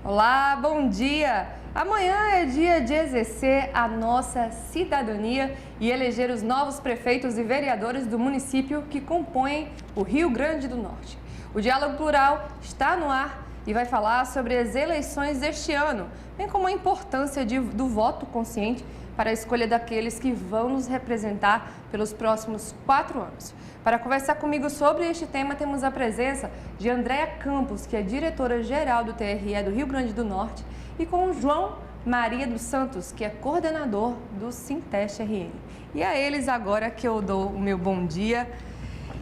Olá, bom dia! Amanhã é dia de exercer a nossa cidadania e eleger os novos prefeitos e vereadores do município que compõem o Rio Grande do Norte. O Diálogo Plural está no ar e vai falar sobre as eleições deste ano, bem como a importância do voto consciente para a escolha daqueles que vão nos representar pelos próximos 4 anos. Para conversar comigo sobre este tema, temos a presença de Andréa Campos, que é diretora-geral do TRE do Rio Grande do Norte, e com o João Maria dos Santos, que é coordenador do Sinteste RN. E a eles agora que eu dou o meu bom dia.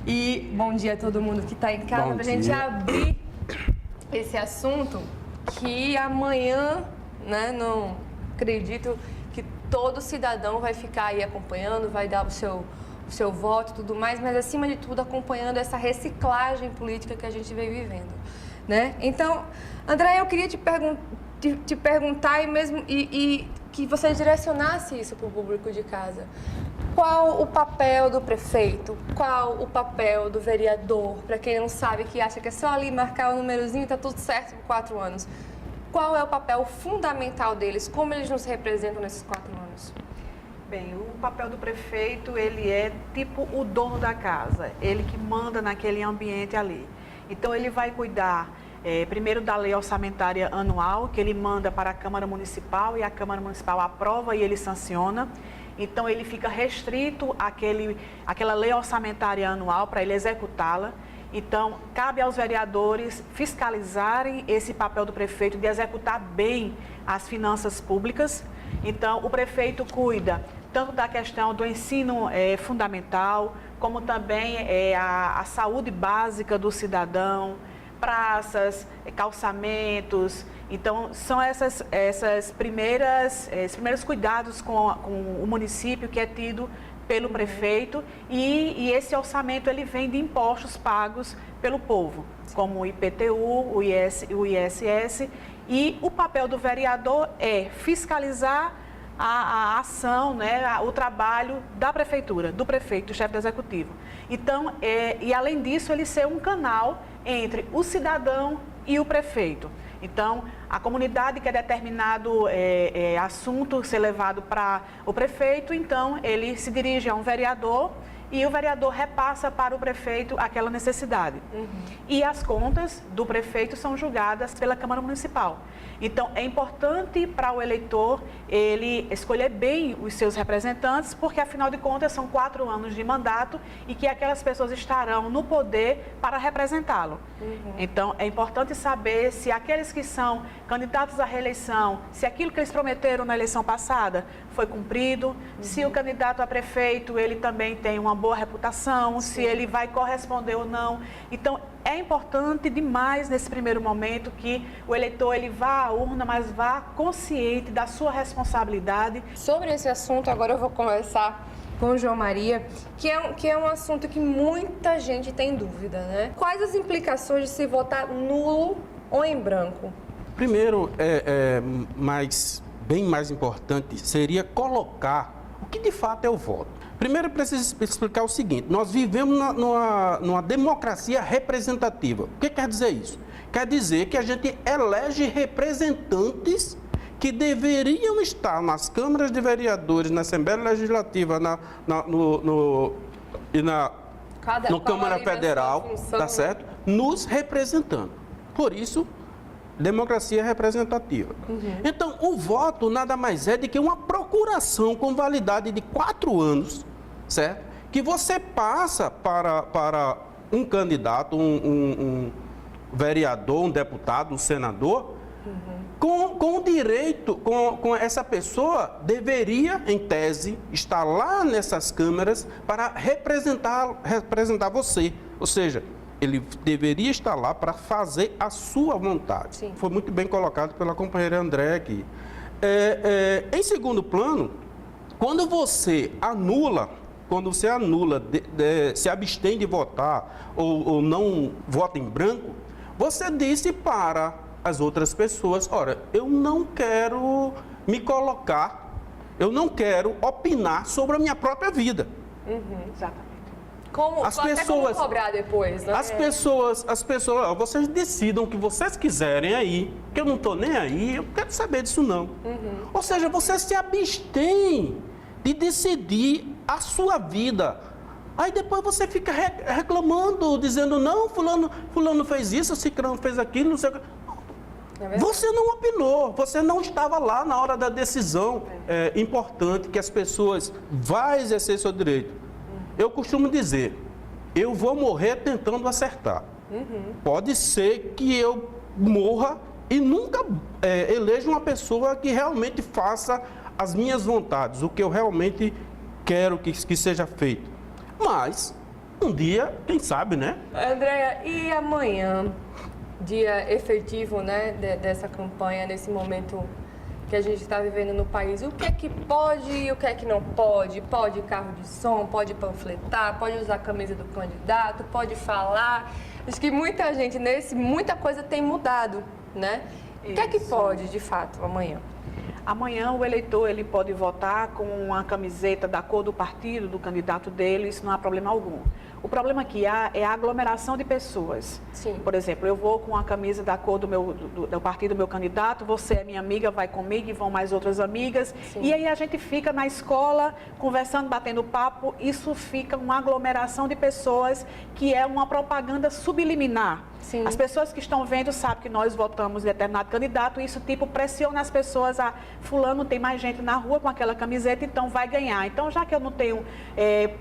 E bom dia a todo mundo que está em casa, para a gente abrir esse assunto que amanhã, não acredito que todo cidadão vai ficar aí acompanhando, vai dar o seu voto e tudo mais, mas acima de tudo acompanhando essa reciclagem política que a gente vem vivendo, Então, André, eu queria te perguntar e que você direcionasse isso para o público de casa. Qual o papel do prefeito? Qual o papel do vereador? Para quem não sabe, que acha que é só ali marcar o númerozinho e está tudo certo por 4 anos. Qual é o papel fundamental deles? Como eles nos representam nesses 4 anos? Bem, o papel do prefeito, ele é tipo o dono da casa, ele que manda naquele ambiente ali. Então, ele vai cuidar, primeiro, da lei orçamentária anual, que ele manda para a Câmara Municipal e a Câmara Municipal aprova e ele sanciona. Então, ele fica restrito àquela lei orçamentária anual para ele executá-la. Então, cabe aos vereadores fiscalizarem esse papel do prefeito de executar bem as finanças públicas. Então, o prefeito cuida tanto da questão do ensino fundamental, como também a saúde básica do cidadão, praças, calçamentos. Então, são esses primeiros cuidados com o município que é tido pelo prefeito e esse orçamento ele vem de impostos pagos pelo povo, como o IPTU, o ISS, e o papel do vereador é fiscalizar a ação, o trabalho da prefeitura, do prefeito, do chefe do executivo. Então, e além disso, ele ser um canal entre o cidadão e o prefeito. Então, a comunidade quer determinado assunto ser levado para o prefeito, então ele se dirige a um vereador e o vereador repassa para o prefeito aquela necessidade. E as contas do prefeito são julgadas pela Câmara Municipal. Então, é importante para o eleitor ele escolher bem os seus representantes, porque, afinal de contas, são 4 anos de mandato e que aquelas pessoas estarão no poder para representá-lo. Então, é importante saber se aqueles que são candidatos à reeleição, se aquilo que eles prometeram na eleição passada foi cumprido, se o candidato a prefeito, ele também tem uma boa reputação, se ele vai corresponder ou não. Então, é importante demais nesse primeiro momento que o eleitor ele vá à urna, mas vá consciente da sua responsabilidade. Sobre esse assunto, agora eu vou conversar com o João Maria, que é um assunto que muita gente tem dúvida, Quais as implicações de se votar nulo ou em branco? Primeiro, bem mais importante, seria colocar o que de fato é o voto. Primeiro, preciso explicar o seguinte: nós vivemos numa democracia representativa. O que quer dizer isso? Quer dizer que a gente elege representantes que deveriam estar nas câmaras de vereadores, na Assembleia Legislativa, na Câmara Federal, tá certo? Nos representando. Por isso, democracia representativa. Então, o voto nada mais é do que uma procuração com validade de 4 anos, certo? Que você passa para um candidato, um vereador, um deputado, um senador, com o direito, com essa pessoa deveria, em tese, estar lá nessas câmaras para representar você. Ou seja, ele deveria estar lá para fazer a sua vontade. Sim. Foi muito bem colocado pela companheira André aqui. Em segundo plano, quando você anula, se abstém de votar ou não vota em branco, você disse para as outras pessoas: ora, eu não quero me colocar, eu não quero opinar sobre a minha própria vida. Exatamente. Como cobrar depois, né? As pessoas, ó, vocês decidam o que vocês quiserem aí, que eu não estou nem aí, eu não quero saber disso não. Ou seja, vocês se abstêm de decidir a sua vida. Aí depois você fica reclamando, dizendo, não, fulano fez isso, ciclano fez aquilo, não sei o que. Você não opinou, você não estava lá na hora da decisão importante que as pessoas vão exercer seu direito. Eu costumo dizer, eu vou morrer tentando acertar. Pode ser que eu morra e nunca eleja uma pessoa que realmente faça as minhas vontades, o que eu realmente quero que seja feito. Mas, um dia, quem sabe, né? Andréia, e amanhã, dia efetivo, né, dessa campanha, nesse momento que a gente está vivendo no país, o que é que pode e o que é que não pode? Pode carro de som, pode panfletar, pode usar a camisa do candidato, pode falar. Acho que muita gente muita coisa tem mudado, né? Isso. O que é que pode, de fato, amanhã? Amanhã o eleitor ele pode votar com uma camiseta da cor do partido, do candidato dele, isso não há problema algum. O problema que há é a aglomeração de pessoas. Sim. Por exemplo, eu vou com a camisa da cor do partido do meu candidato, você é minha amiga, vai comigo e vão mais outras amigas. Sim. E aí a gente fica na escola conversando, batendo papo, isso fica uma aglomeração de pessoas que é uma propaganda subliminar. Sim. As pessoas que estão vendo sabem que nós votamos em determinado candidato, e isso pressiona as pessoas fulano tem mais gente na rua com aquela camiseta, então vai ganhar. Então, já que eu não tenho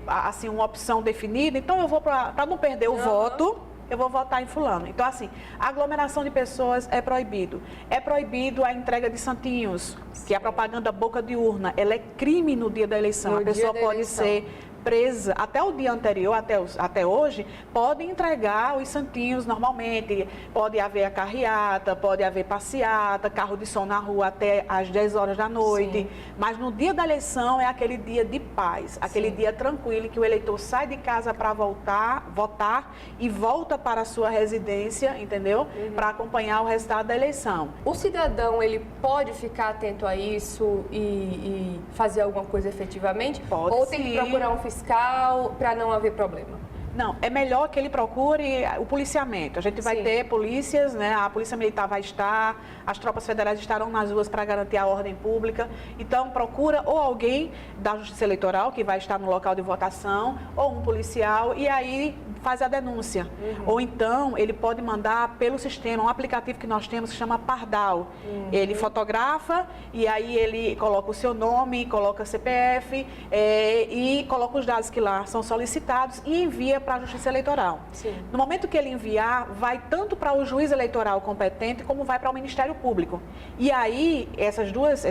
assim, uma opção definida, então eu vou para não perder o voto, eu vou votar em fulano. Então, assim, a aglomeração de pessoas é proibido. É proibido a entrega de santinhos, que é a propaganda boca de urna. Ela é crime no dia da eleição. A pessoa pode ser presa até o dia anterior, até hoje, pode entregar os santinhos normalmente, pode haver a carreata, pode haver passeata, carro de som na rua até às 10 horas da noite, sim, mas no dia da eleição é aquele dia de paz, aquele, sim, dia tranquilo, que o eleitor sai de casa para votar e volta para a sua residência, entendeu? Para acompanhar o resultado da eleição. O cidadão, ele pode ficar atento a isso e fazer alguma coisa efetivamente? Pode. Ou tem que procurar um fiscal para não haver problema? Não, é melhor que ele procure o policiamento. A gente vai, sim, ter polícias, né? A Polícia Militar vai estar, as tropas federais estarão nas ruas para garantir a ordem pública. Então, procura ou alguém da Justiça Eleitoral, que vai estar no local de votação, ou um policial, e aí faz a denúncia. Ou então, ele pode mandar pelo sistema, um aplicativo que nós temos que chama Pardal. Ele fotografa e aí ele coloca o seu nome, coloca CPF e coloca os dados que lá são solicitados e envia para a Justiça Eleitoral. Sim. No momento que ele enviar, vai tanto para o juiz eleitoral competente, como vai para o Ministério Público. E aí, essas duas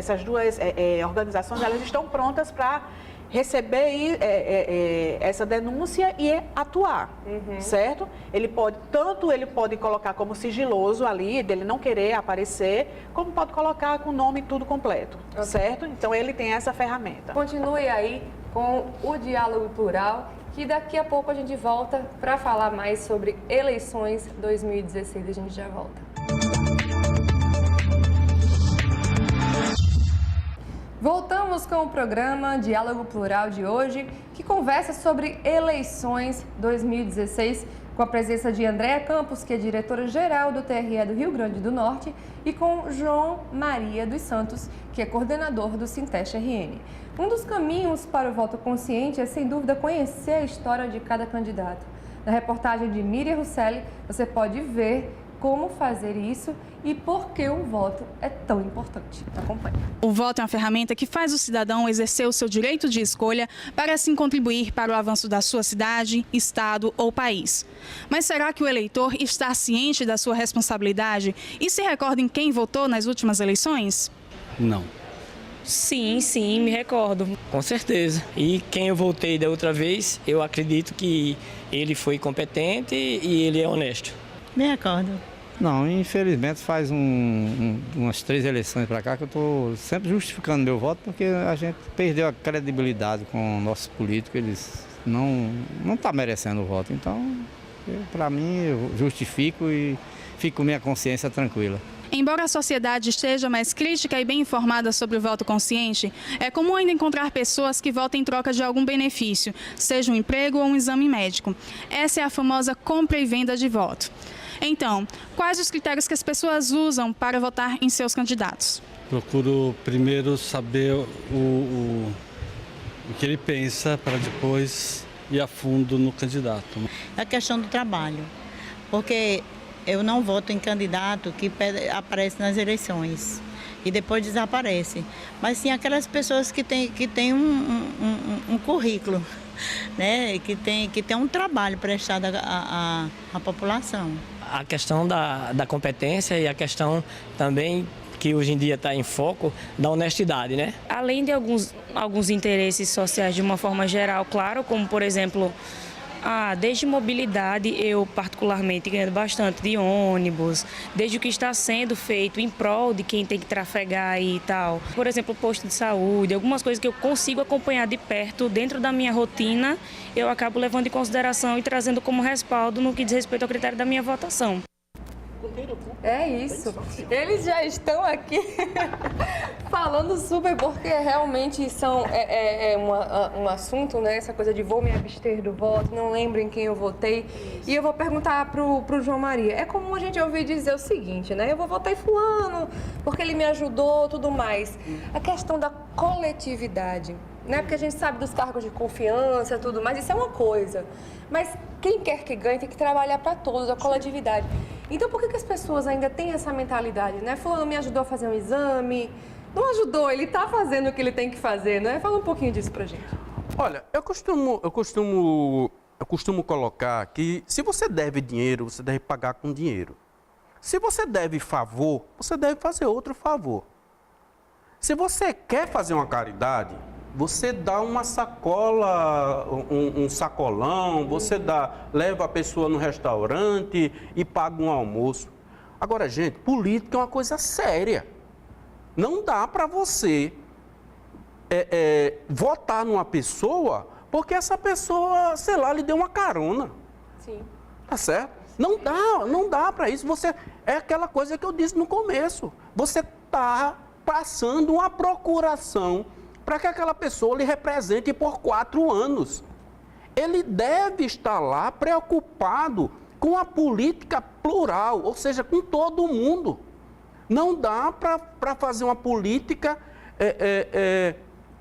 organizações, elas estão prontas para receber essa denúncia e atuar, certo? Ele pode colocar como sigiloso ali, dele não querer aparecer, como pode colocar com o nome tudo completo, certo? Então, ele tem essa ferramenta. Continue aí com o Diálogo Plural, que daqui a pouco a gente volta para falar mais sobre eleições 2016. A gente já volta. Voltamos com o programa Diálogo Plural de hoje, que conversa sobre eleições 2016, com a presença de Andréia Campos, que é diretora-geral do TRE do Rio Grande do Norte, e com João Maria dos Santos, que é coordenador do Sinteste-RN. Um dos caminhos para o voto consciente é, sem dúvida, conhecer a história de cada candidato. Na reportagem de Miriam Russelli, você pode ver como fazer isso e por que o voto é tão importante. Acompanhe. O voto é uma ferramenta que faz o cidadão exercer o seu direito de escolha para assim contribuir para o avanço da sua cidade, estado ou país. Mas será que o eleitor está ciente da sua responsabilidade e se recorda em quem votou nas últimas eleições? Não. Sim, me recordo. Com certeza. E quem eu votei da outra vez, eu acredito que ele foi competente e ele é honesto. Me recordo. Não, infelizmente faz umas 3 eleições para cá que eu estou sempre justificando meu voto, porque a gente perdeu a credibilidade com nossos políticos, eles não estão merecendo o voto. Então, para mim, eu justifico e fico com minha consciência tranquila. Embora a sociedade esteja mais crítica e bem informada sobre o voto consciente, é comum ainda encontrar pessoas que votam em troca de algum benefício, seja um emprego ou um exame médico. Essa é a famosa compra e venda de voto. Então, quais os critérios que as pessoas usam para votar em seus candidatos? Procuro primeiro saber o que ele pensa para depois ir a fundo no candidato. É a questão do trabalho, porque eu não voto em candidato que aparece nas eleições e depois desaparece, mas sim aquelas pessoas que têm um currículo, né? que tem um trabalho prestado à população. A questão da competência e a questão também que hoje em dia está em foco da honestidade, né? Além de alguns interesses sociais de uma forma geral, claro, como por exemplo, desde mobilidade, eu particularmente ganho bastante de ônibus, desde o que está sendo feito em prol de quem tem que trafegar e tal. Por exemplo, posto de saúde, algumas coisas que eu consigo acompanhar de perto dentro da minha rotina, eu acabo levando em consideração e trazendo como respaldo no que diz respeito ao critério da minha votação. É isso. Eles já estão aqui falando super, porque realmente um assunto, né? Essa coisa de vou me abster do voto, não lembro em quem eu votei. E eu vou perguntar pro João Maria. É comum a gente ouvir dizer o seguinte, né? Eu vou votar em fulano, porque ele me ajudou, tudo mais. A questão da coletividade, né? Porque a gente sabe dos cargos de confiança, tudo mais, isso é uma coisa. Mas quem quer que ganhe tem que trabalhar para todos, a coletividade. Então, por que as pessoas ainda têm essa mentalidade, né? Fulano me ajudou a fazer um exame. Não ajudou, ele está fazendo o que ele tem que fazer, né? Fala um pouquinho disso pra gente. Olha, eu costumo colocar que se você deve dinheiro, você deve pagar com dinheiro. Se você deve favor, você deve fazer outro favor. Se você quer fazer uma caridade, você dá uma sacola, um sacolão, você leva a pessoa no restaurante e paga um almoço. Agora, gente, política é uma coisa séria. Não dá para você votar numa pessoa porque essa pessoa, sei lá, lhe deu uma carona. Sim. Tá certo? Não dá para isso. É aquela coisa que eu disse no começo. Você está passando uma procuração para que aquela pessoa lhe represente por 4 anos. Ele deve estar lá preocupado com a política plural, ou seja, com todo mundo. Não dá para fazer uma política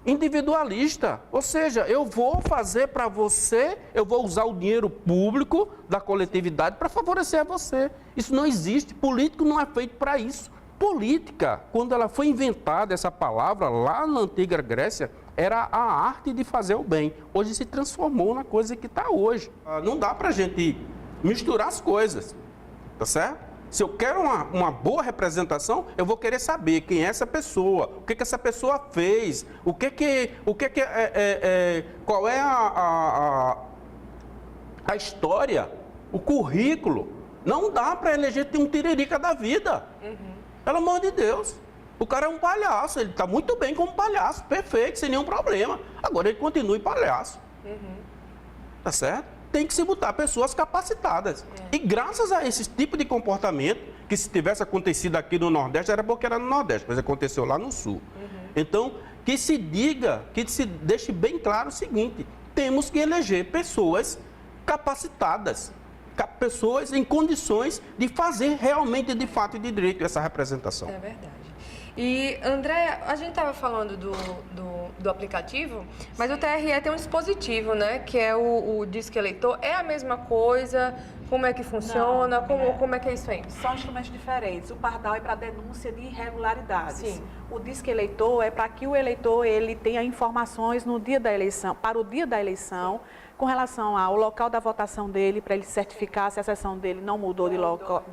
individualista. Ou seja, eu vou fazer para você, eu vou usar o dinheiro público da coletividade para favorecer a você. Isso não existe. Político não é feito para isso. Política, quando ela foi inventada, essa palavra, lá na antiga Grécia, era a arte de fazer o bem. Hoje se transformou na coisa que está hoje. Não dá para a gente misturar as coisas, tá certo? Se eu quero uma boa representação, eu vou querer saber quem é essa pessoa, o que essa pessoa fez, qual é a história, o currículo. Não dá para eleger um tiririca da vida. Pelo amor de Deus. O cara é um palhaço, ele está muito bem como palhaço, perfeito, sem nenhum problema. Agora ele continue palhaço. Tá certo? Tem que se botar pessoas capacitadas. E graças a esse tipo de comportamento, que se tivesse acontecido aqui no Nordeste, era porque era no Nordeste, mas aconteceu lá no Sul. Então, que se deixe bem claro o seguinte, temos que eleger pessoas capacitadas, pessoas em condições de fazer realmente, de fato e de direito essa representação. É verdade. E, André, a gente estava falando do aplicativo, mas o TRE tem um dispositivo, né? Que é o Disque Eleitor. É a mesma coisa? Como é que funciona? Como é que é isso aí? São instrumentos diferentes. O Pardal é para denúncia de irregularidades. Sim. O Disque Eleitor é para que o eleitor ele tenha informações no dia da eleição, para o dia da eleição, com relação ao local da votação dele, para ele certificar se a sessão dele não mudou de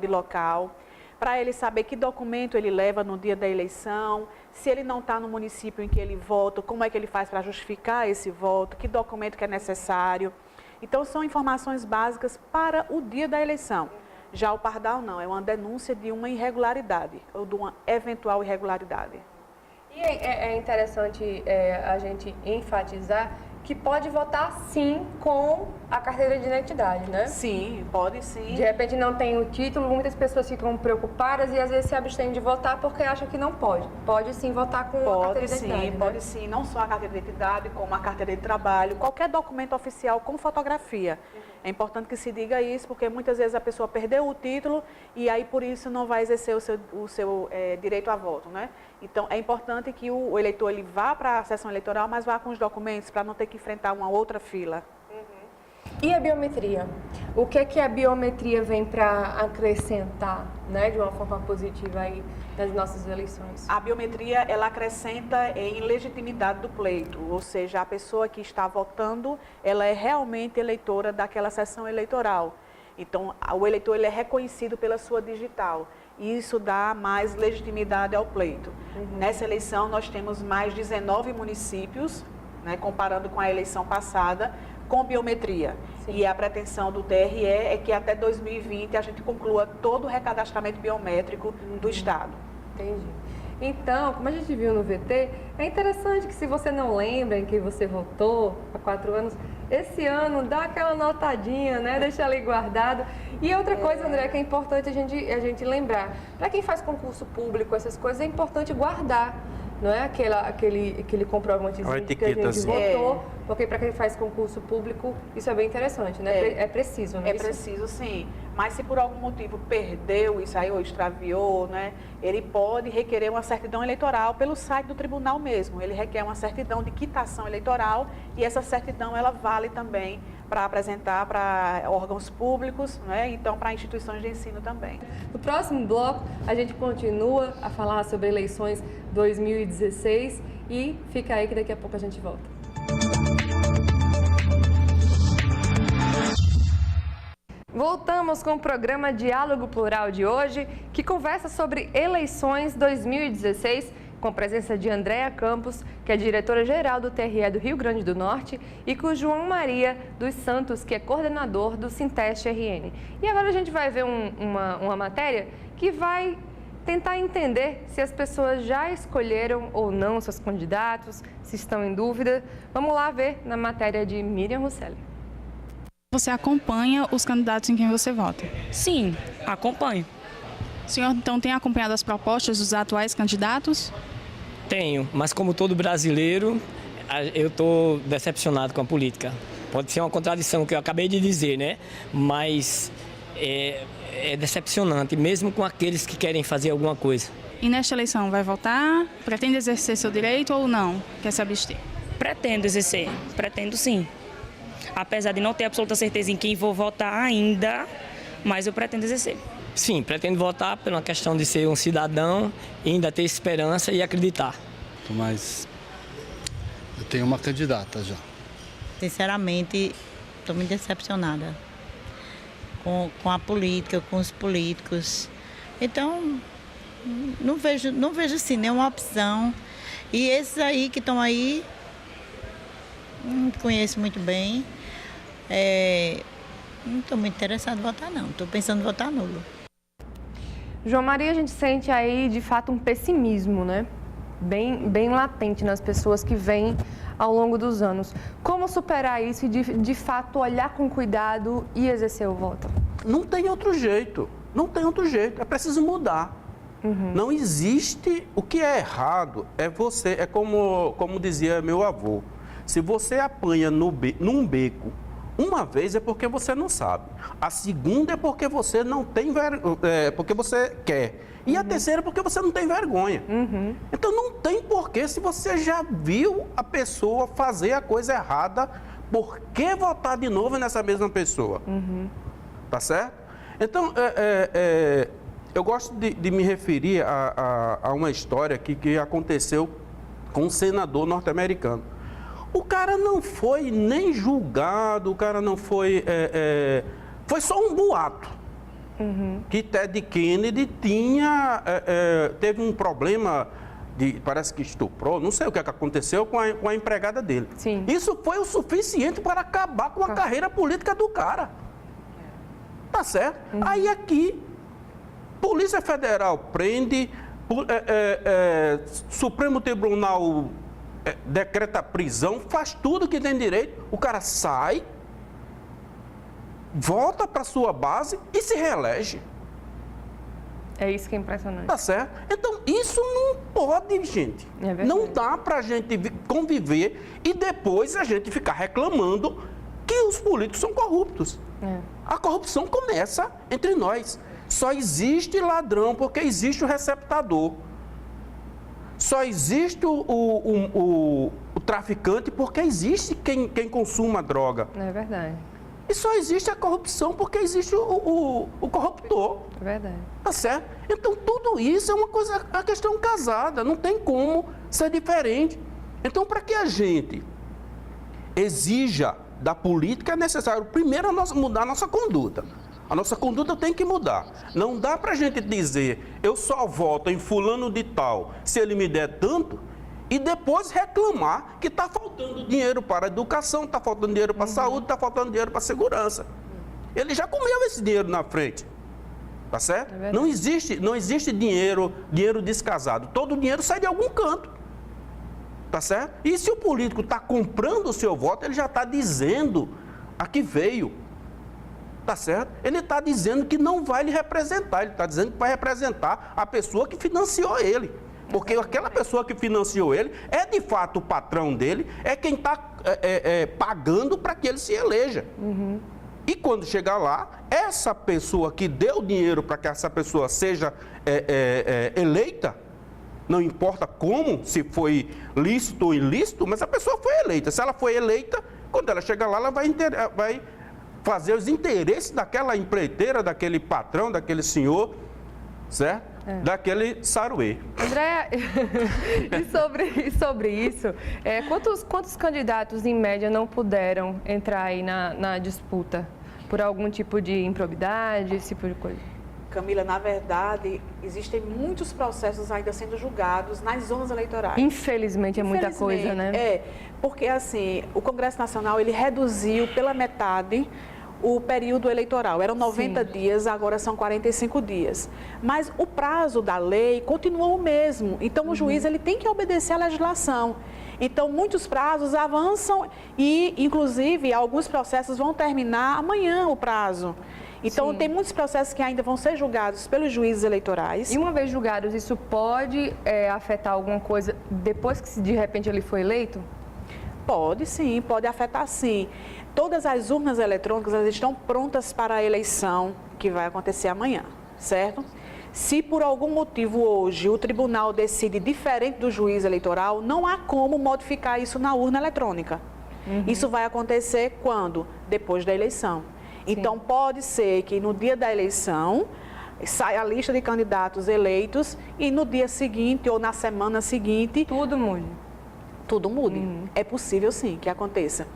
local, para ele saber que documento ele leva no dia da eleição, se ele não está no município em que ele vota, como é que ele faz para justificar esse voto, que documento que é necessário. Então, são informações básicas para o dia da eleição. Já o Pardal não, é uma denúncia de uma irregularidade, ou de uma eventual irregularidade. E é interessante a gente enfatizar que pode votar sim com a carteira de identidade, né? Sim, pode sim. De repente não tem o título, muitas pessoas ficam preocupadas e às vezes se abstêm de votar porque acham que não pode. Pode sim votar com a carteira de identidade, né? Pode sim, não só a carteira de identidade, como a carteira de trabalho, qualquer documento oficial com fotografia. É importante que se diga isso, porque muitas vezes a pessoa perdeu o título e aí por isso não vai exercer o seu direito a voto, né? Então é importante que o eleitor ele vá para a sessão eleitoral, mas vá com os documentos para não ter que enfrentar uma outra fila. E a biometria? O que é que a biometria vem para acrescentar, né, de uma forma positiva aí nas nossas eleições? A biometria, ela acrescenta em legitimidade do pleito, ou seja, a pessoa que está votando, ela é realmente eleitora daquela sessão eleitoral. Então, o eleitor ele é reconhecido pela sua digital. E isso dá mais legitimidade ao pleito. Nessa eleição, nós temos mais 19 municípios, né, comparando com a eleição passada, com biometria. Sim. E a pretensão do TRE é que até 2020 a gente conclua todo o recadastramento biométrico do Estado. Entendi. Então, como a gente viu no VT, é interessante que se você não lembra em que você votou há 4 anos, esse ano dá aquela notadinha, né? Deixa ali guardado. E outra coisa, André, que é importante a gente lembrar. Para quem faz concurso público, essas coisas, é importante guardar. Não é aquele comprovantezinho que a gente votou, porque para quem faz concurso público, isso é bem interessante, né? É preciso, né? É preciso, sim. Mas se por algum motivo perdeu isso aí ou extraviou, né? Ele pode requerer uma certidão eleitoral pelo site do tribunal mesmo. Ele requer uma certidão de quitação eleitoral e essa certidão ela vale também para apresentar para órgãos públicos, né? Então para instituições de ensino também. No próximo bloco, a gente continua a falar sobre eleições 2016 e fica aí que daqui a pouco a gente volta. Voltamos com o programa Diálogo Plural de hoje, que conversa sobre eleições 2016, com a presença de Andréa Campos, que é diretora-geral do TRE do Rio Grande do Norte, e com o João Maria dos Santos, que é coordenador do Sinteste RN. E agora a gente vai ver uma matéria que vai tentar entender se as pessoas já escolheram ou não seus candidatos, se estão em dúvida. Vamos lá ver na matéria de Miriam Russelli. Você acompanha os candidatos em quem você vota? Sim, acompanho. O senhor, então, tem acompanhado as propostas dos atuais candidatos? Tenho, mas como todo brasileiro, eu estou decepcionado com a política. Pode ser uma contradição que eu acabei de dizer, né? Mas é decepcionante, mesmo com aqueles que querem fazer alguma coisa. E nesta eleição, vai votar? Pretende exercer seu direito ou não? Quer se abster? Pretendo exercer, pretendo sim. Apesar de não ter absoluta certeza em quem vou votar ainda, mas eu pretendo exercer. Sim, pretendo votar pela questão de ser um cidadão e ainda ter esperança e acreditar. Mas eu tenho uma candidata já. Sinceramente, estou muito decepcionada com a política, com os políticos. Então, não vejo assim nenhuma opção. E esses aí que estão aí, não conheço muito bem. Não estou muito interessada em votar, não. Estou pensando em votar nulo. João Maria, a gente sente aí, de fato, um pessimismo, né? Bem latente nas pessoas que vêm ao longo dos anos. Como superar isso e, de fato, olhar com cuidado e exercer o voto? Não tem outro jeito. Não tem outro jeito. É preciso mudar. Não existe... O que é errado é você... É como dizia meu avô. Se você apanha num beco uma vez é porque você não sabe. A segunda é porque você não tem porque você quer. E a terceira é porque você não tem vergonha. Então não tem porquê, se você já viu a pessoa fazer a coisa errada, por que votar de novo nessa mesma pessoa? Tá certo? Então, eu gosto de me referir a uma história que aconteceu com um senador norte-americano. O cara não foi nem julgado, o cara não foi... foi só um boato. Que Ted Kennedy teve um problema, parece que estuprou, não sei o que aconteceu com a empregada dele. Sim. Isso foi o suficiente para acabar com a carreira política do cara. Tá certo? Aí aqui, Polícia Federal prende, Supremo Tribunal decreta prisão, faz tudo que tem direito, o cara sai, volta para sua base e se reelege. É isso que é impressionante. Tá certo? Então, isso não pode, gente. É verdade. Não dá para a gente conviver e depois a gente ficar reclamando que os políticos são corruptos. A corrupção começa entre nós. Só existe ladrão porque existe o receptador. Só existe o traficante porque existe quem consuma droga. É verdade. E só existe a corrupção porque existe o corruptor. É verdade. Tá certo? Então, tudo isso é uma questão casada, não tem como ser diferente. Então, para que a gente exija da política, é necessário, primeiro, mudar a nossa conduta. A nossa conduta tem que mudar. Não dá para a gente dizer, eu só voto em fulano de tal, se ele me der tanto, e depois reclamar que está faltando dinheiro para a educação, está faltando dinheiro para a saúde, está faltando dinheiro para a segurança. Ele já comeu esse dinheiro na frente. Tá certo? É não existe dinheiro descasado. Todo o dinheiro sai de algum canto. Tá certo? E se o político está comprando o seu voto, ele já está dizendo a que veio. Tá certo? Ele está dizendo que não vai lhe representar. Ele está dizendo que vai representar a pessoa que financiou ele. Porque aquela pessoa que financiou ele é de fato o patrão dele, é quem está pagando para que ele se eleja. E quando chegar lá, essa pessoa que deu dinheiro para que essa pessoa seja eleita, não importa como, se foi lícito ou ilícito, mas a pessoa foi eleita. Se ela foi eleita, quando ela chegar lá, ela vai fazer os interesses daquela empreiteira, daquele patrão, daquele senhor, certo? Daquele saruê. Andréa, e sobre isso, quantos candidatos, em média, não puderam entrar aí na disputa por algum tipo de improbidade, esse tipo de coisa? Camila, na verdade, existem muitos processos ainda sendo julgados nas zonas eleitorais. Infelizmente, é muita coisa, né? Porque assim, o Congresso Nacional, ele reduziu pela metade o período eleitoral. Eram 90 dias, agora são 45 dias. Mas o prazo da lei continuou o mesmo. Então, o juiz ele tem que obedecer à legislação. Então, muitos prazos avançam e, inclusive, alguns processos vão terminar amanhã o prazo. Então, tem muitos processos que ainda vão ser julgados pelos juízes eleitorais. E uma vez julgados, isso pode afetar alguma coisa depois que, de repente, ele foi eleito? Pode sim, pode afetar sim. Todas as urnas eletrônicas elas estão prontas para a eleição que vai acontecer amanhã, certo? Se por algum motivo hoje o tribunal decide diferente do juiz eleitoral, não há como modificar isso na urna eletrônica. Isso vai acontecer quando? Depois da eleição. Então, pode ser que no dia da eleição saia a lista de candidatos eleitos e no dia seguinte ou na semana seguinte... Tudo mude. Tudo mude. É possível, sim, que aconteça.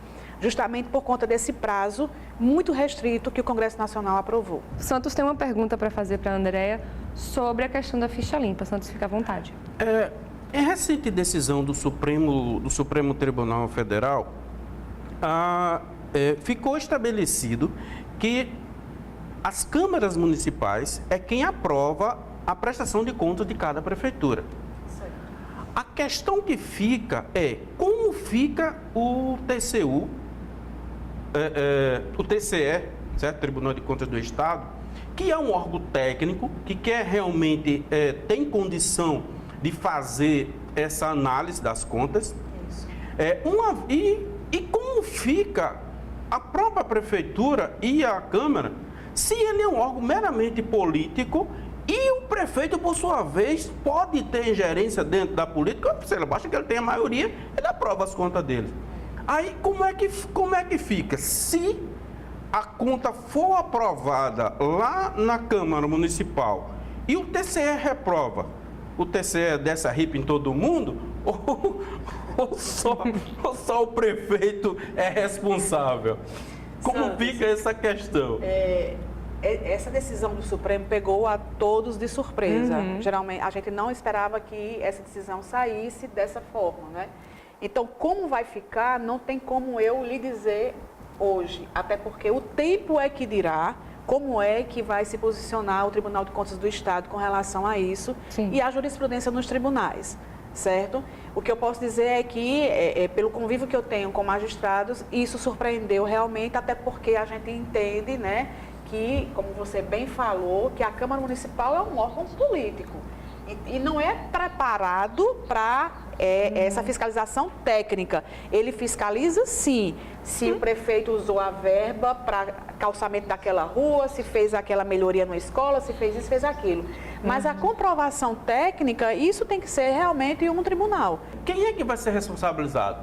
Justamente por conta desse prazo muito restrito que o Congresso Nacional aprovou. Santos tem uma pergunta para fazer para a Andréa sobre a questão da ficha limpa. Santos, fica à vontade. Em recente decisão do Supremo Tribunal Federal, ficou estabelecido que as câmaras municipais é quem aprova a prestação de contas de cada prefeitura. A questão que fica é como fica o TCU, o TCE, certo? Tribunal de Contas do Estado, que é um órgão técnico que quer realmente tem condição de fazer essa análise das contas. E como fica a própria prefeitura e a Câmara, se ele é um órgão meramente político e o prefeito, por sua vez, pode ter ingerência dentro da política, se ele basta que ele tenha maioria, ele aprova as contas dele. Aí, como é que fica? Se a conta for aprovada lá na Câmara Municipal e o TCE reprova, o TCE dessa ripa em todo mundo, ou só o prefeito é responsável? Como fica essa questão? Essa decisão do Supremo pegou a todos de surpresa. Geralmente, a gente não esperava que essa decisão saísse dessa forma, né? Então, como vai ficar, não tem como eu lhe dizer hoje, até porque o tempo é que dirá como é que vai se posicionar o Tribunal de Contas do Estado com relação a isso e a jurisprudência nos tribunais. certo? O que eu posso dizer é que, pelo convívio que eu tenho com magistrados, isso surpreendeu realmente, até porque a gente entende, né, que, como você bem falou, que a Câmara Municipal é um órgão político e não é preparado para essa fiscalização técnica. Ele fiscaliza, sim, se o prefeito usou a verba para calçamento daquela rua, se fez aquela melhoria na escola, se fez isso, fez aquilo. Mas a comprovação técnica, isso tem que ser realmente em um tribunal. Quem é que vai ser responsabilizado?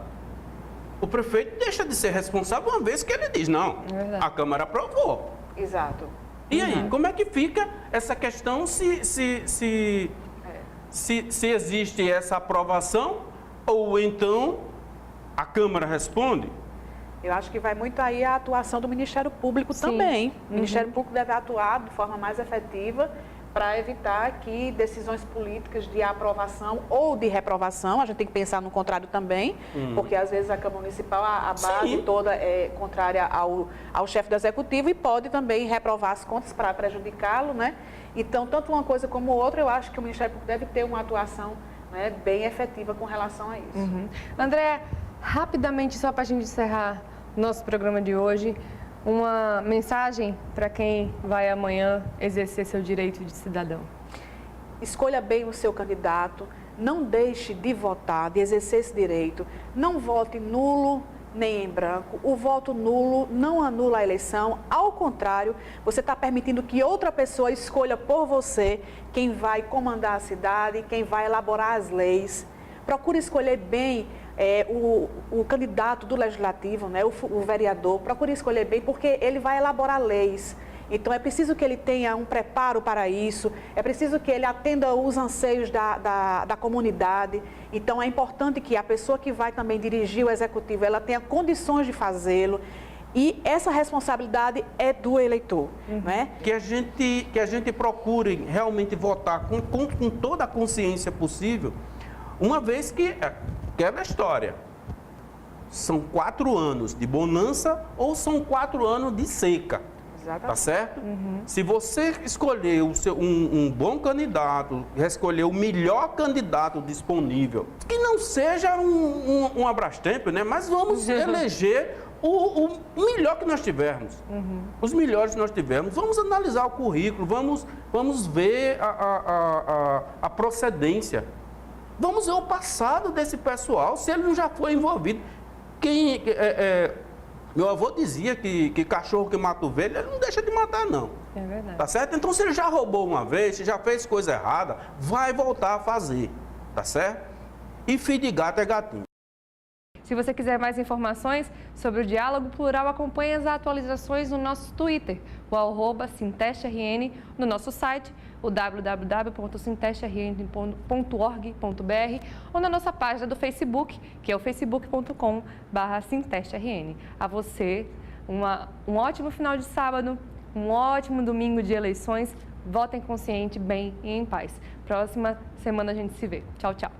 O prefeito deixa de ser responsável uma vez que ele diz, não, a Câmara aprovou. Exato. E aí, como é que fica essa questão se existe essa aprovação ou então a Câmara responde? Eu acho que vai muito aí a atuação do Ministério Público também. O Ministério Público deve atuar de forma mais efetiva para evitar que decisões políticas de aprovação ou de reprovação, a gente tem que pensar no contrário também, porque às vezes a Câmara Municipal, a base toda é contrária ao chefe do Executivo e pode também reprovar as contas para prejudicá-lo, né? Então, tanto uma coisa como outra, eu acho que o Ministério Público deve ter uma atuação, né, bem efetiva com relação a isso. André, rapidamente, só para a gente encerrar nosso programa de hoje, uma mensagem para quem vai amanhã exercer seu direito de cidadão. Escolha bem o seu candidato, não deixe de votar, de exercer esse direito, não vote nulo nem em branco. O voto nulo não anula a eleição, ao contrário, você está permitindo que outra pessoa escolha por você quem vai comandar a cidade, quem vai elaborar as leis. Procure escolher bem o candidato do legislativo, né, o vereador, procure escolher bem, porque ele vai elaborar leis. Então, é preciso que ele tenha um preparo para isso, é preciso que ele atenda os anseios da comunidade. Então, é importante que a pessoa que vai também dirigir o executivo, ela tenha condições de fazê-lo. E essa responsabilidade é do eleitor, né? Que a gente procure realmente votar com toda a consciência possível, uma vez que... Quebra a história. São 4 anos de bonança ou são 4 anos de seca. Exatamente. Tá certo? Se você escolher um bom candidato, escolher o melhor candidato disponível, que não seja um Abrastemp, né? Mas vamos eleger o melhor que nós tivermos. Os melhores que nós tivermos. Vamos analisar o currículo, vamos ver a procedência. Vamos ver o passado desse pessoal, se ele não já foi envolvido. Meu avô dizia que cachorro que mata ovelha, ele não deixa de matar, não. É verdade. Tá certo? Então, se ele já roubou uma vez, se já fez coisa errada, vai voltar a fazer. Tá certo? E filho de gato é gatinho. Se você quiser mais informações sobre o Diálogo Plural, acompanhe as atualizações no nosso Twitter, o @SintesteRN, no nosso site, o www.sintesteRN.org.br ou na nossa página do Facebook, que é o facebook.com/SintesteRN. A você, um ótimo final de sábado, um ótimo domingo de eleições. Votem consciente, bem e em paz. Próxima semana a gente se vê. Tchau, tchau.